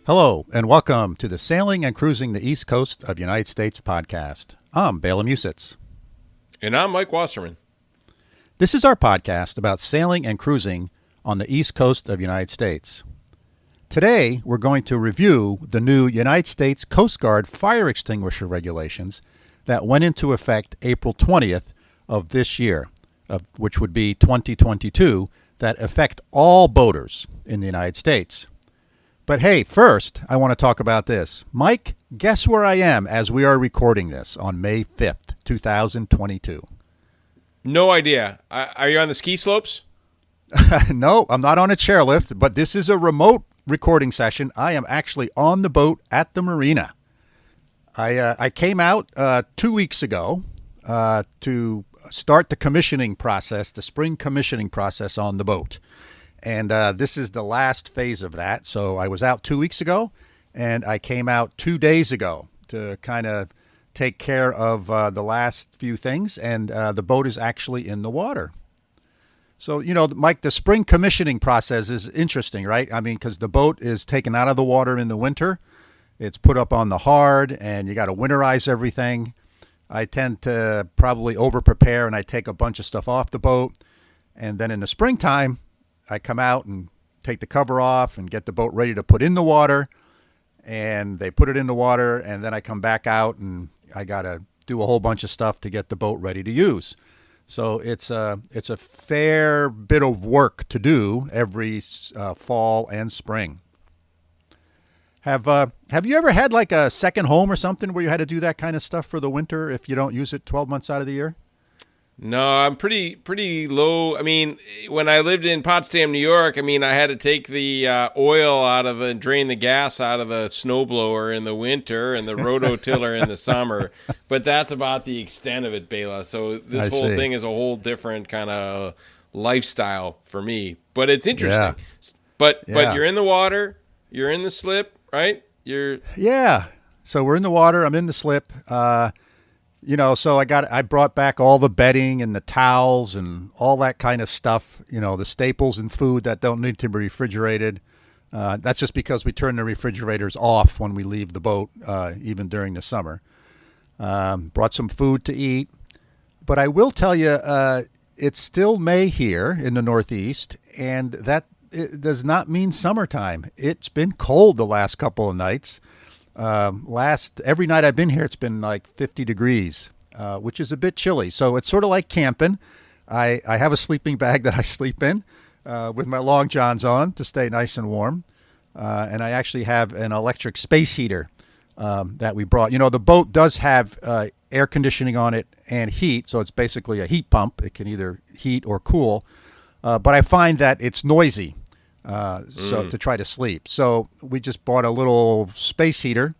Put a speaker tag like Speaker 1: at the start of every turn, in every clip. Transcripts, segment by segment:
Speaker 1: Hello, and welcome to the Sailing and Cruising the East Coast of the United States podcast. I'm Bela and Milke.
Speaker 2: And I'm Mike Wasserman.
Speaker 1: This is our podcast about sailing and cruising on the East Coast of the United States. Today, we're going to review the new United States Coast Guard fire extinguisher regulations that went into effect April 20th of this year, which would be 2022, that affect all boaters in the United States. But hey, first, I want to talk about this. Mike, guess where I am as we are recording this on May 5th, 2022?
Speaker 2: No idea. Are you on the ski slopes?
Speaker 1: No, I'm not on a chairlift, but this is a remote recording session. I am actually on the boat at the marina. I came out 2 weeks ago to start the commissioning process, the spring commissioning process on the boat. And this is the last phase of that. So I was out 2 weeks ago, and I came out 2 days ago to kind of take care of the last few things. And the boat is actually in the water. So, you know, Mike, the spring commissioning process is interesting, right? I mean, because the boat is taken out of the water in the winter. It's put up on the hard, and you got to winterize everything. I tend to probably over-prepare, and I take a bunch of stuff off the boat. And then in the springtime, I come out and take the cover off and get the boat ready to put in the water, and they put it in the water, and then I come back out and I got to do a whole bunch of stuff to get the boat ready to use. So it's a fair bit of work to do every fall and spring. Have you ever had like a second home or something where you had to do that kind of stuff for the winter if you don't use it 12 months out of the year?
Speaker 2: No, I'm pretty low. I mean, when I lived in Potsdam, New York, I mean, I had to take the oil out of and drain the gas out of the snowblower in the winter and the rototiller in the summer. But that's about the extent of it, Bela. So this whole thing is a whole different kind of lifestyle for me. But it's interesting. Yeah. But you're in the water, you're in the slip, right?
Speaker 1: Yeah. So we're in the water. I'm in the slip. You know, so I brought back all the bedding and the towels and all that kind of stuff, you know, the staples and food that don't need to be refrigerated. That's just because we turn the refrigerators off when we leave the boat, even during the summer. Brought some food to eat. But I will tell you, it's still May here in the Northeast, and that it does not mean summertime. It's been cold the last couple of nights. Every night I've been here, it's been like 50 degrees, which is a bit chilly. So it's sort of like camping. I have a sleeping bag that I sleep in with my long johns on to stay nice and warm. And I actually have an electric space heater that we brought. You know, the boat does have air conditioning on it and heat. So it's basically a heat pump. It can either heat or cool. But I find that it's noisy. So to try to sleep. So we just bought a little space heater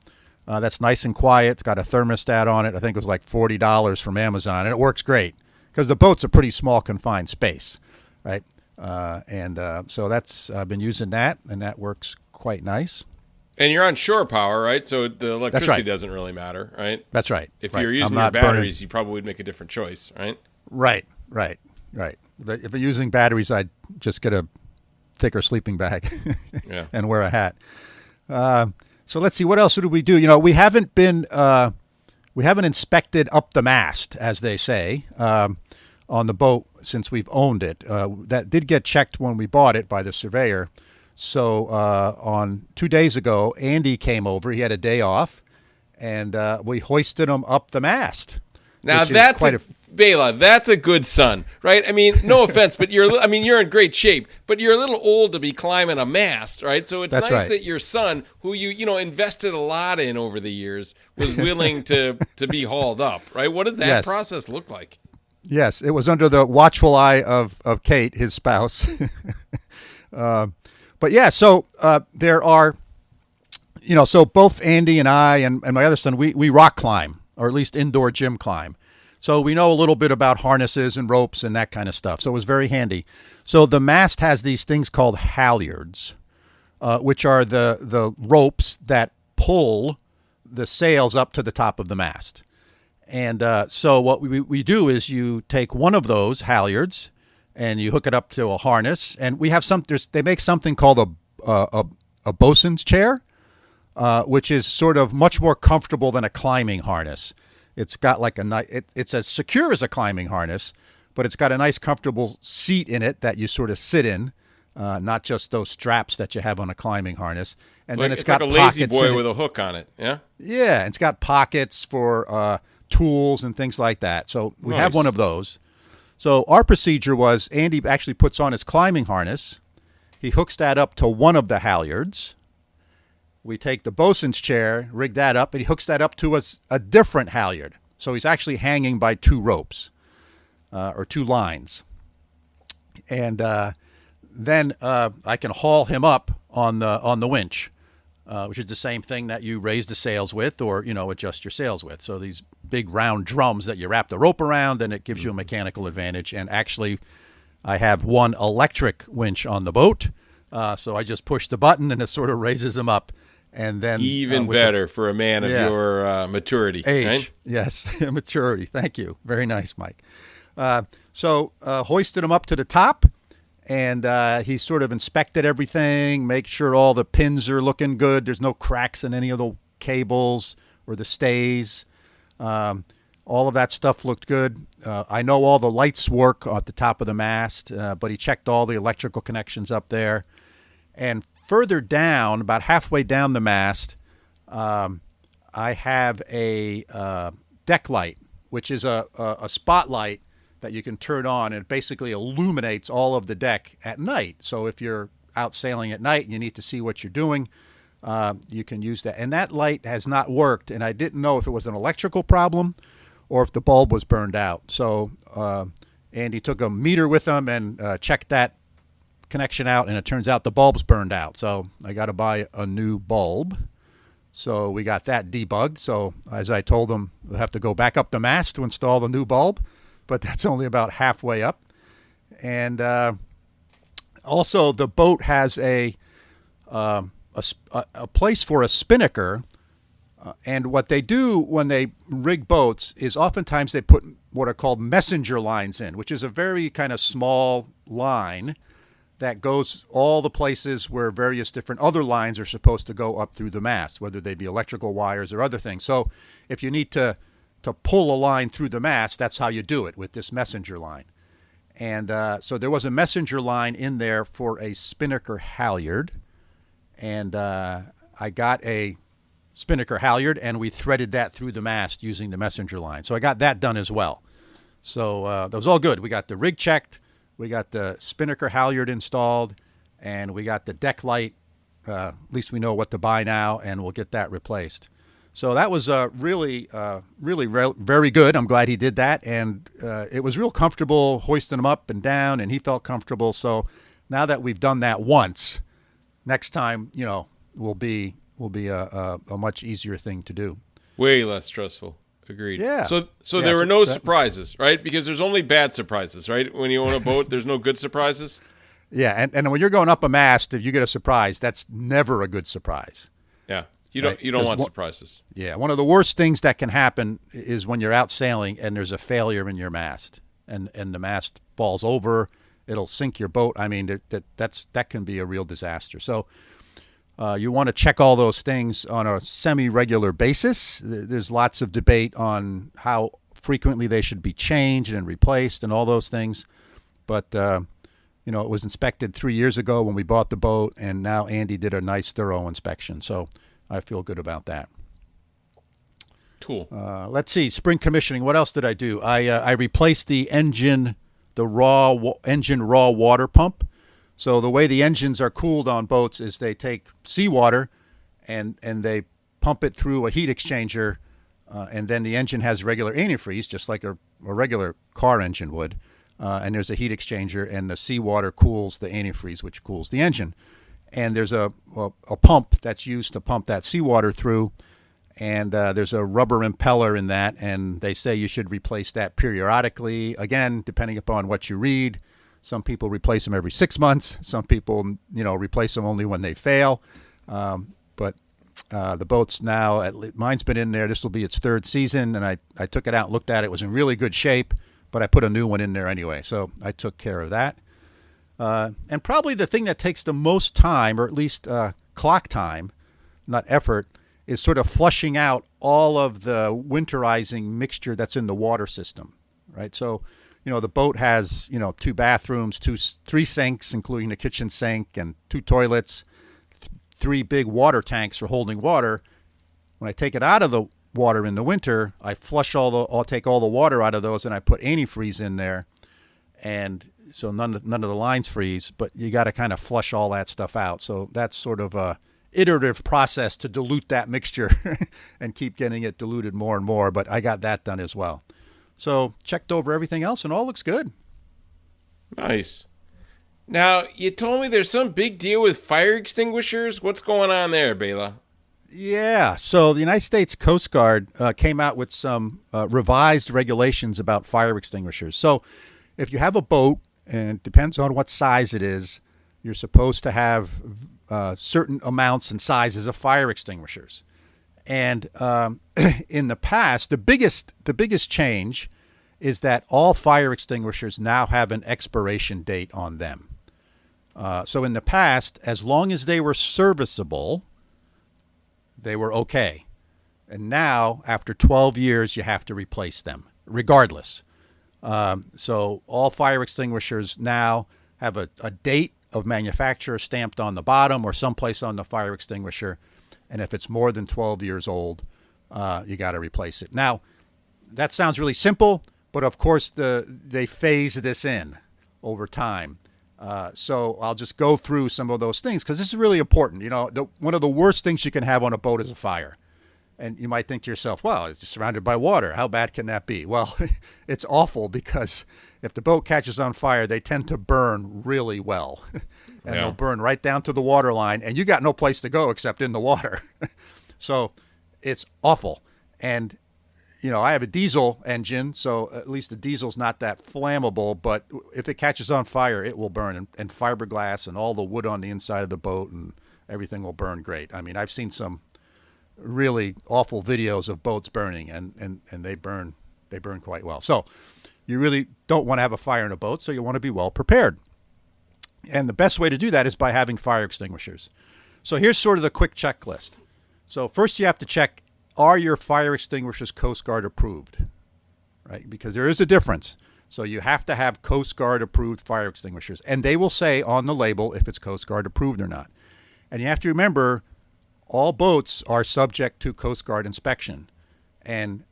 Speaker 1: that's nice and quiet. It's got a thermostat on it. I think it was like $40 from Amazon, and it works great because the boat's a pretty small confined space, right? So that's I've been using that, and that works quite nice.
Speaker 2: And you're on shore power, right? So the electricity doesn't really matter, right?
Speaker 1: That's right.
Speaker 2: If you're using your batteries, you probably would make a different choice, right?
Speaker 1: Right. But if you're using batteries, I'd just get a thicker sleeping bag and wear a hat. So let's see, what else did we do? You know, we haven't inspected up the mast, as they say, on the boat since we've owned it. That did get checked when we bought it by the surveyor. So on 2 days ago, Andy came over. He had a day off, and we hoisted him up the mast.
Speaker 2: Now that's Bela, that's a good son, right? I mean, no offense, but you're in great shape, but you're a little old to be climbing a mast, right? So it's nice that your son, who you invested a lot in over the years, was willing to be hauled up, right? What does that process look like?
Speaker 1: Yes, it was under the watchful eye of Kate, his spouse. But yeah, so there are, so both Andy and I and my other son, we rock climb, or at least indoor gym climb. So we know a little bit about harnesses and ropes and that kind of stuff. So it was very handy. So the mast has these things called halyards, which are the ropes that pull the sails up to the top of the mast. And so what we do is you take one of those halyards and you hook it up to a harness. And we have they make something called a bosun's chair. which is sort of much more comfortable than a climbing harness. It's got like it's as secure as a climbing harness, but it's got a nice comfortable seat in it that you sort of sit in, not just those straps that you have on a climbing harness. And then it's got
Speaker 2: like a lazy
Speaker 1: pockets
Speaker 2: boy with a hook on it. Yeah.
Speaker 1: Yeah, it's got pockets for tools and things like that. So we have one of those. So our procedure was Andy actually puts on his climbing harness. He hooks that up to one of the halyards. We take the bosun's chair, rig that up, and he hooks that up to a different halyard. So he's actually hanging by two ropes or two lines. And then I can haul him up on the winch, which is the same thing that you raise the sails with or, adjust your sails with. So these big round drums that you wrap the rope around, and it gives you a mechanical advantage. And actually, I have one electric winch on the boat. So I just push the button and it sort of raises him up. And then
Speaker 2: even better for a man of your maturity.
Speaker 1: Age.
Speaker 2: Right?
Speaker 1: Yes, maturity. Thank you. Very nice, Mike. So hoisted him up to the top, and he sort of inspected everything, make sure all the pins are looking good. There's no cracks in any of the cables or the stays. All of that stuff looked good. I know all the lights work at the top of the mast, but he checked all the electrical connections up there. And further down, about halfway down the mast, I have a deck light, which is a spotlight that you can turn on, and it basically illuminates all of the deck at night. So if you're out sailing at night and you need to see what you're doing, you can use that. And that light has not worked, and I didn't know if it was an electrical problem or if the bulb was burned out. So Andy took a meter with him and checked that connection out, and it turns out the bulb's burned out. So I got to buy a new bulb. So we got that debugged. So as I told him, we'll have to go back up the mast to install the new bulb, but that's only about halfway up. And also the boat has a place for a spinnaker. And what they do when they rig boats is oftentimes they put what are called messenger lines in, which is a very kind of small line that goes all the places where various different other lines are supposed to go up through the mast, whether they be electrical wires or other things. So if you need to pull a line through the mast, that's how you do it with this messenger line. And so there was a messenger line in there for a spinnaker halyard. And I got a spinnaker halyard, and we threaded that through the mast using the messenger line. So I got that done as well. So that was all good. We got the rig checked. We got the spinnaker halyard installed, and we got the deck light. At least we know what to buy now, and we'll get that replaced. So that was really very good. I'm glad he did that, and it was real comfortable hoisting him up and down, and he felt comfortable. So now that we've done that once, next time, will be a much easier thing to do. Way
Speaker 2: less stressful. Agreed.
Speaker 1: Yeah.
Speaker 2: So there were no surprises, right? Because there's only bad surprises, right? When you own a boat, there's no good surprises.
Speaker 1: Yeah, and when you're going up a mast, if you get a surprise, that's never a good surprise.
Speaker 2: Yeah. You don't want surprises.
Speaker 1: Yeah. One of the worst things that can happen is when you're out sailing and there's a failure in your mast, and the mast falls over, it'll sink your boat. I mean, that can be a real disaster. So you want to check all those things on a semi-regular basis. There's lots of debate on how frequently they should be changed and replaced and all those things. But, it was inspected 3 years ago when we bought the boat, and now Andy did a nice, thorough inspection. So I feel good about that.
Speaker 2: Cool.
Speaker 1: Let's see, spring commissioning. What else did I do? I replaced the engine raw water pump. So the way the engines are cooled on boats is they take seawater and they pump it through a heat exchanger, and then the engine has regular antifreeze, just like a regular car engine would. And there's a heat exchanger, and the seawater cools the antifreeze, which cools the engine. And there's a pump that's used to pump that seawater through, and there's a rubber impeller in that, and they say you should replace that periodically, again, depending upon what you read. Some people replace them every 6 months. Some people, replace them only when they fail. But the boat's now, mine's been in there. This will be its third season, and I took it out and looked at it. It was in really good shape, but I put a new one in there anyway. So I took care of that. And probably the thing that takes the most time, or at least clock time, not effort, is sort of flushing out all of the winterizing mixture that's in the water system, right? So, the boat has, 2 bathrooms, 3 sinks, including the kitchen sink, and 2 toilets, 3 big water tanks for holding water. When I take it out of the water in the winter, I I'll take all the water out of those, and I put antifreeze in there, and so none of the lines freeze. But you got to kind of flush all that stuff out. So that's sort of a iterative process to dilute that mixture and keep getting it diluted more and more. But I got that done as well. So checked over everything else, and all looks good.
Speaker 2: Nice. Now, you told me there's some big deal with fire extinguishers. What's going on there, Bela?
Speaker 1: Yeah, so the United States Coast Guard came out with some revised regulations about fire extinguishers. So if you have a boat, and it depends on what size it is, you're supposed to have certain amounts and sizes of fire extinguishers. And in the past, the biggest change is that all fire extinguishers now have an expiration date on them. So in the past, as long as they were serviceable, they were okay. And now, after 12 years, you have to replace them, regardless. So all fire extinguishers now have a date of manufacturer stamped on the bottom or someplace on the fire extinguisher. And if it's more than 12 years old, you got to replace it. Now, that sounds really simple, but of course they phase this in over time. So I'll just go through some of those things because this is really important. One of the worst things you can have on a boat is a fire. And you might think to yourself, well, it's just surrounded by water. How bad can that be? Well, it's awful because if the boat catches on fire, they tend to burn really well. And they'll burn right down to the water line, and you got no place to go except in the water. So it's awful. And, I have a diesel engine, so at least the diesel's not that flammable, but if it catches on fire, it will burn. And fiberglass and all the wood on the inside of the boat and everything will burn great. I mean, I've seen some really awful videos of boats burning, and they burn quite well. So you really don't want to have a fire in a boat, so you want to be well prepared. And the best way to do that is by having fire extinguishers. So here's sort of the quick checklist. So first you have to check, are your fire extinguishers Coast Guard approved? Right? Because there is a difference. So you have to have Coast Guard approved fire extinguishers. And they will say on the label if it's Coast Guard approved or not. And you have to remember, all boats are subject to Coast Guard inspection. And,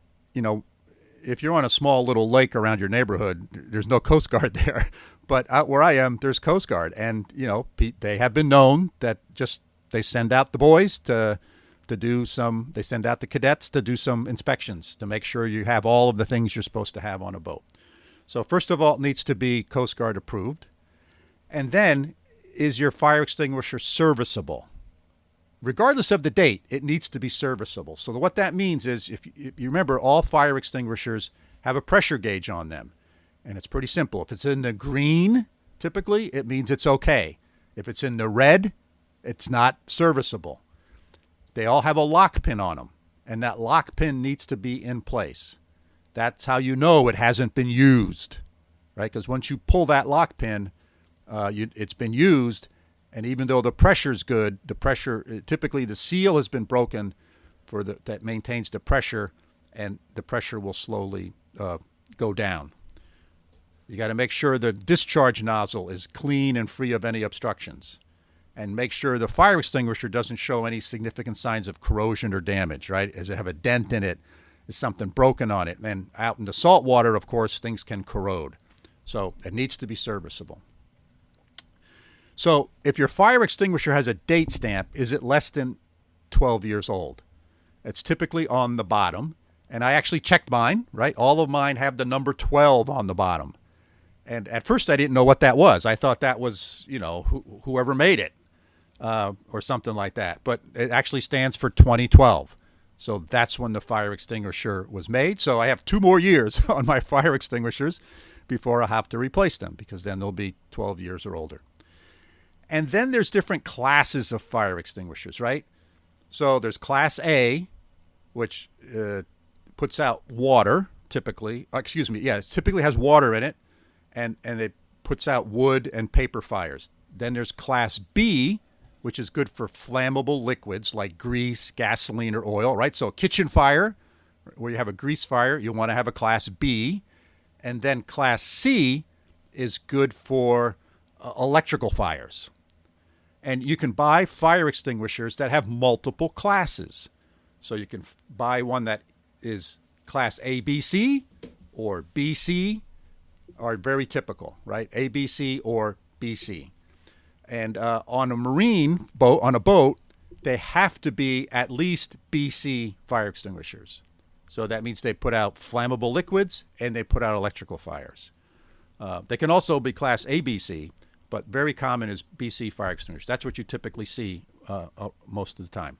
Speaker 1: if you're on a small little lake around your neighborhood, there's no Coast Guard there. But out where I am, there's Coast Guard. And, they have been known that they send out the boys they send out the cadets to do some inspections to make sure you have all of the things you're supposed to have on a boat. So first of all, it needs to be Coast Guard approved. And then, is your fire extinguisher serviceable? Regardless of the date, it needs to be serviceable. So what that means is, if you remember, all fire extinguishers have a pressure gauge on them. And it's pretty simple. If it's in the green, typically, it means it's okay. If it's in the red, it's not serviceable. They all have a lock pin on them, and that lock pin needs to be in place. That's how you know it hasn't been used, right? Because once you pull that lock pin, it's been used. And even though the pressure's good, typically the seal has been broken that maintains the pressure, and the pressure will slowly go down. You got to make sure the discharge nozzle is clean and free of any obstructions. And make sure the fire extinguisher doesn't show any significant signs of corrosion or damage, right? Does it have a dent in it? Is something broken on it? And out in the salt water, of course, things can corrode. So it needs to be serviceable. So if your fire extinguisher has a date stamp, is it less than 12 years old? It's typically on the bottom. And I actually checked mine, right? All of mine have the number 12 on the bottom. And at first I didn't know what that was. I thought that was, whoever made it or something like that. But it actually stands for 2012. So that's when the fire extinguisher was made. So I have 2 more years on my fire extinguishers before I have to replace them, because then they'll be 12 years or older. And then there's different classes of fire extinguishers, right? So there's Class A, which puts out water, typically. Typically has water in it, and it puts out wood and paper fires. Then there's Class B, which is good for flammable liquids like grease, gasoline, or oil, right? So a kitchen fire, where you have a grease fire, you want to have a class B. And then class C is good for electrical fires. And you can buy fire extinguishers that have multiple classes. So you can buy one that is class ABC or BC, are very typical, right? ABC or BC. And on a marine boat, on a boat, they have to be at least BC fire extinguishers. So that means they put out flammable liquids and they put out electrical fires. They can also be class ABC, but very common is BC fire extinguishers. That's what you typically see most of the time.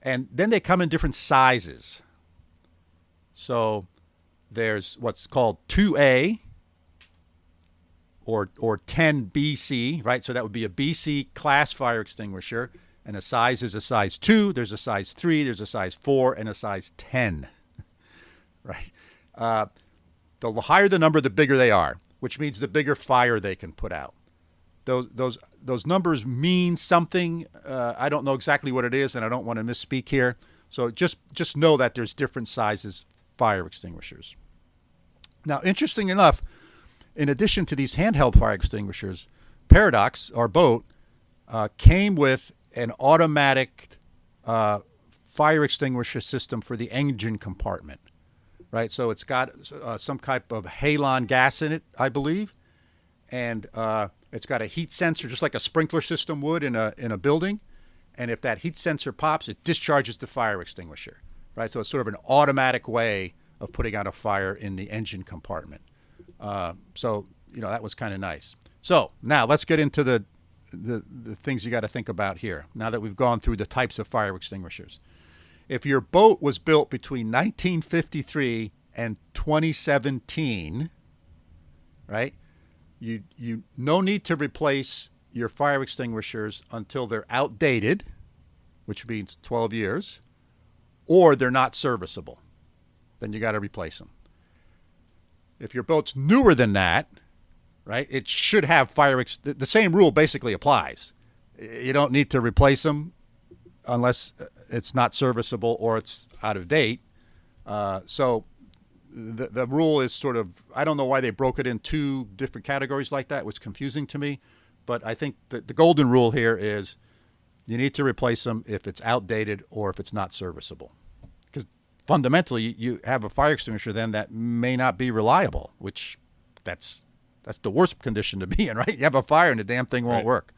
Speaker 1: And then they come in different sizes. So there's what's called 2A or 10 BC, right? So that would be a BC class fire extinguisher. And a size is a size 2, there's a size 3, there's a size 4, and a size 10, right? The higher the number, the bigger they are, which means the bigger fire they can put out. Those numbers mean something. I don't know exactly what it is, and I don't want to misspeak here. So just know that there's different sizes fire extinguishers. Now, interesting enough, in addition to these handheld fire extinguishers, Paradox, our boat, came with an automatic fire extinguisher system for the engine compartment, right? So it's got some type of halon gas in it, I believe, and it's got a heat sensor, just like a sprinkler system would in a building. And if that heat sensor pops, it discharges the fire extinguisher, right? So it's sort of an automatic way of putting out a fire in the engine compartment. So that was kind of nice. So now let's get into the things you got to think about here, now that we've gone through the types of fire extinguishers. If your boat was built between 1953 and 2017, right, you no need to replace your fire extinguishers until they're outdated, which means 12 years, or they're not serviceable. Then you got to replace them. If your boat's newer than that, right, it should have the same rule basically applies. You don't need to replace them unless it's not serviceable or it's out of date. So the rule is sort of, I don't know why they broke it in two different categories like that. It was confusing to me. But I think the golden rule here is you need to replace them if it's outdated or if it's not serviceable. Because fundamentally, you have a fire extinguisher then that may not be reliable, which that's the worst condition to be in, right? You have a fire and the damn thing won't work.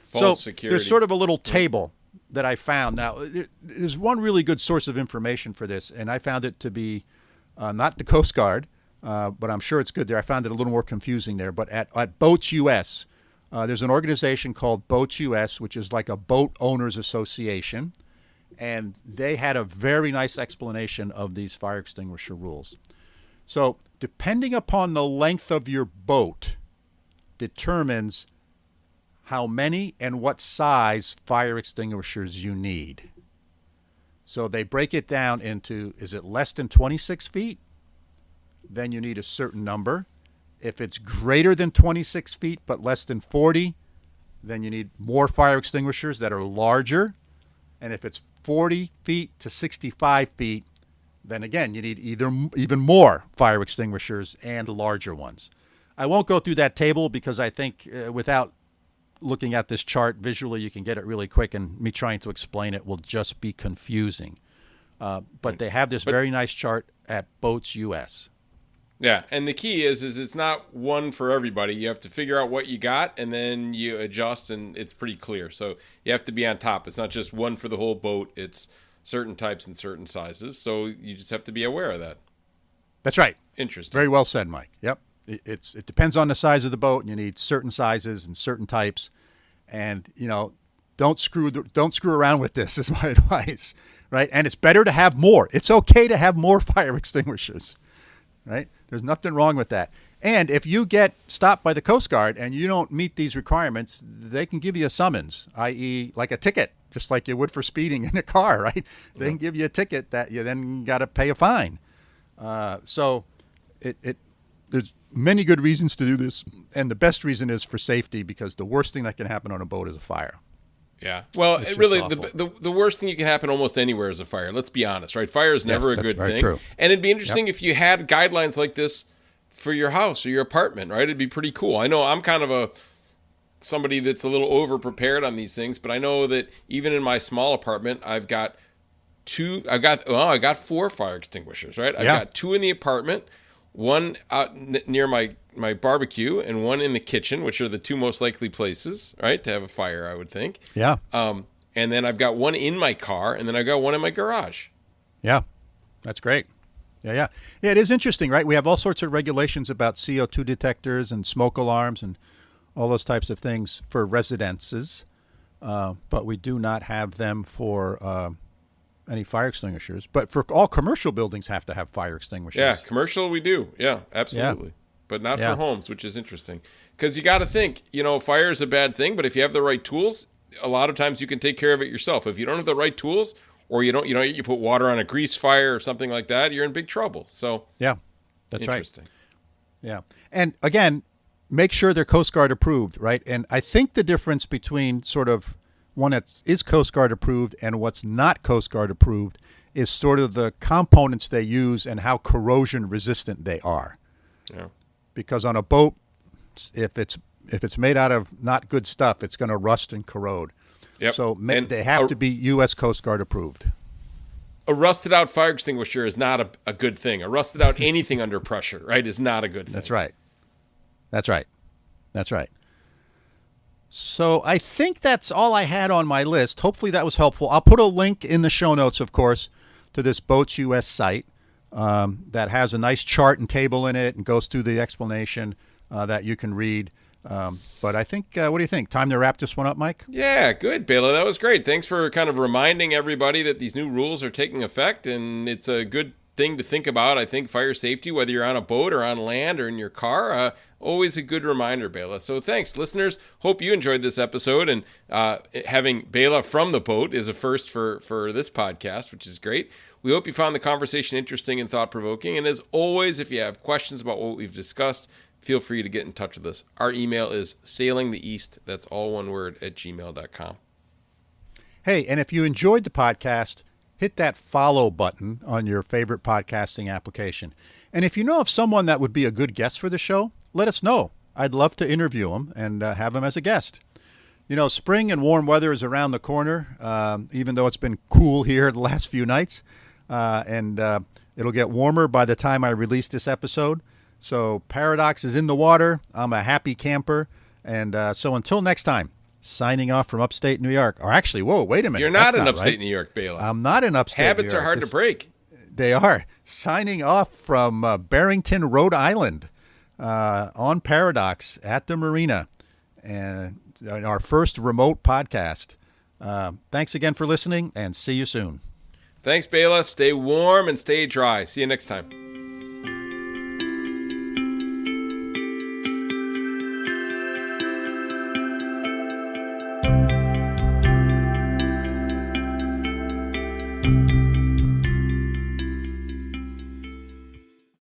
Speaker 2: False security.
Speaker 1: There's sort of a little table that I found. Now, there's one really good source of information for this, and I found it to be not the Coast Guard, but I'm sure it's good there. I found it a little more confusing there. But at Boats US, there's an organization called Boats US, which is like a boat owners association, and they had a very nice explanation of these fire extinguisher rules. So depending upon the length of your boat determines how many and what size fire extinguishers you need. So they break it down into, is it less than 26 feet? Then you need a certain number. If it's greater than 26 feet but less than 40, then you need more fire extinguishers that are larger. And if it's 40 feet to 65 feet, then again, you need even more fire extinguishers and larger ones. I won't go through that table because I think without looking at this chart visually, you can get it really quick, and me trying to explain it will just be confusing. But they have this very nice chart at Boats US.
Speaker 2: Yeah, and the key is it's not one for everybody. You have to figure out what you got, and then you adjust, and it's pretty clear. So you have to be on top. It's not just one for the whole boat. It's certain types and certain sizes. So you just have to be aware of that.
Speaker 1: That's right.
Speaker 2: Interesting.
Speaker 1: Very well said, Mike. Yep. It depends on the size of the boat, and you need certain sizes and certain types. And, don't screw around with this is my advice, right? And it's better to have more. It's okay to have more fire extinguishers, right? There's nothing wrong with that. And if you get stopped by the Coast Guard and you don't meet these requirements, they can give you a summons, i.e. like a ticket, just like you would for speeding in a car, right? They can give you a ticket that you then got to pay a fine. So it there's many good reasons to do this, and the best reason is for safety, because the worst thing that can happen on a boat is a fire.
Speaker 2: Yeah. Well,
Speaker 1: It's
Speaker 2: really,
Speaker 1: just
Speaker 2: the worst thing you can happen almost anywhere is a fire. Let's be honest, right? Fire is never a
Speaker 1: that's
Speaker 2: good
Speaker 1: very
Speaker 2: thing.
Speaker 1: true.
Speaker 2: And it'd be interesting if you had guidelines like this for your house or your apartment, right? It'd be pretty cool. I know I'm kind of somebody that's a little over prepared on these things, but I know that even in my small apartment, I got 4 fire extinguishers, right? I've got 2 in the apartment, one out near my barbecue, and one in the kitchen, which are the 2 most likely places, right, to have a fire, I would think.
Speaker 1: Yeah.
Speaker 2: And then I've got one in my car, and then I've got one in my garage.
Speaker 1: Yeah. That's great. Yeah. It is interesting, right? We have all sorts of regulations about CO2 detectors and smoke alarms and all those types of things for residences, but we do not have them for any fire extinguishers. But for all commercial buildings have to have fire extinguishers.
Speaker 2: Yeah, commercial we do. Yeah, absolutely. Yeah. But not for homes, which is interesting. Because you got to think, fire is a bad thing, but if you have the right tools, a lot of times you can take care of it yourself. If you don't have the right tools, or you put water on a grease fire or something like that, you're in big trouble. So
Speaker 1: yeah, that's
Speaker 2: interesting.
Speaker 1: Right. Yeah. And again, make sure they're Coast Guard approved, right? And I think the difference between sort of one that is Coast Guard approved and what's not Coast Guard approved is sort of the components they use and how corrosion resistant they are.
Speaker 2: Yeah.
Speaker 1: Because on a boat, if it's made out of not good stuff, it's going to rust and corrode.
Speaker 2: Yep.
Speaker 1: So they have to be U.S. Coast Guard approved.
Speaker 2: A rusted out fire extinguisher is not a good thing. A rusted out anything under pressure, right, is not a good thing.
Speaker 1: That's right. That's right. So I think that's all I had on my list. Hopefully that was helpful. I'll put a link in the show notes, of course, to this Boats US site that has a nice chart and table in it and goes through the explanation that you can read. But I think, what do you think? Time to wrap this one up, Mike?
Speaker 2: Yeah, good, Bela. That was great. Thanks for kind of reminding everybody that these new rules are taking effect, and it's a good thing to think about. I think fire safety, whether you're on a boat or on land or in your car, always a good reminder, Bela. So thanks, listeners. Hope you enjoyed this episode, and having Bela from the boat is a first for this podcast, which is great. We hope you found the conversation interesting and thought-provoking, and as always, if you have questions about what we've discussed, feel free to get in touch with us. Our email is sailingtheeast, that's all one word, @gmail.com.
Speaker 1: Hey, and if you enjoyed the podcast, hit that follow button on your favorite podcasting application. And if you know of someone that would be a good guest for the show, let us know. I'd love to interview them and have them as a guest. Spring and warm weather is around the corner, even though it's been cool here the last few nights. And it'll get warmer by the time I release this episode. So Paradox is in the water. I'm a happy camper. And so until next time, signing off from upstate New York. Or actually, whoa, wait a minute.
Speaker 2: You're not in
Speaker 1: upstate
Speaker 2: New York, Bela.
Speaker 1: I'm not in upstate
Speaker 2: Habits
Speaker 1: New York.
Speaker 2: are hard to break.
Speaker 1: They are. Signing off from Barrington, Rhode Island on Paradox at the marina. And our first remote podcast. Thanks again for listening, and see you soon.
Speaker 2: Thanks, Bela. Stay warm and stay dry. See you next time.